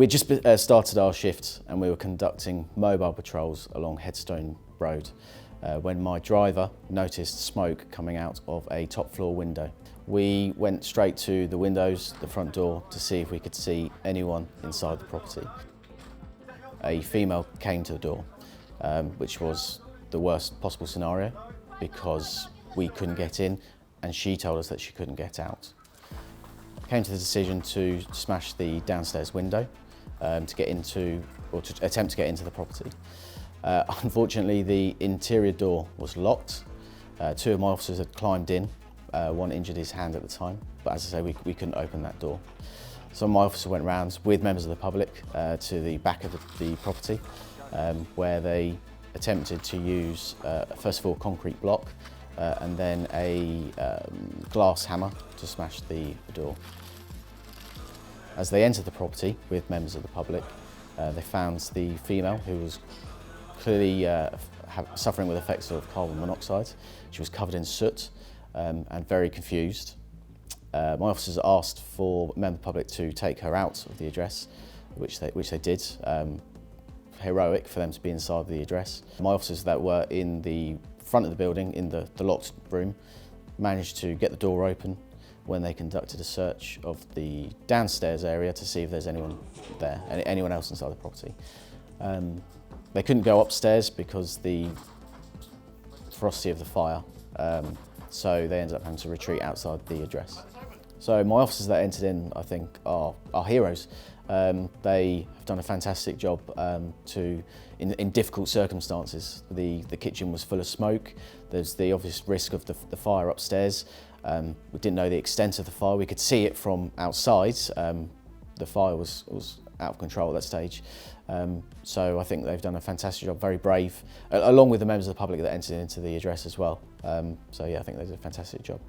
We just started our shift and we were conducting mobile patrols along Headstone Road when my driver noticed smoke coming out of a top floor window. We went straight to the windows, the front door, to see if we could see anyone inside the property. A female came to the door, which was the worst possible scenario because we couldn't get in and she told us that she couldn't get out. Came to the decision to smash the downstairs window to get into, or to attempt to get into the property. Unfortunately, the interior door was locked. Two of my officers had climbed in. One injured his hand at the time, but as I say, we couldn't open that door. So my officer went round with members of the public to the back of the property, where they attempted to use, first of all, a concrete block and then a glass hammer to smash the door. As they entered the property with members of the public, they found the female who was clearly suffering with effects of carbon monoxide. She was covered in soot and very confused. My officers asked for members of the public to take her out of the address, which they did. Heroic for them to be inside the address. My officers that were in the front of the building, in the locked room, managed to get the door open when they conducted a search of the downstairs area to see if there's anyone there, anyone else inside the property. They couldn't go upstairs because the ferocity of the fire, so they ended up having to retreat outside the address. So my officers that entered in, I think, are heroes. They have done a fantastic job in difficult circumstances. The kitchen was full of smoke. There's the obvious risk of the fire upstairs. We didn't know the extent of the fire. We could see it from outside. The fire was out of control at that stage. So I think they've done a fantastic job, very brave, along with the members of the public that entered into the address as well. So yeah, I think they did a fantastic job.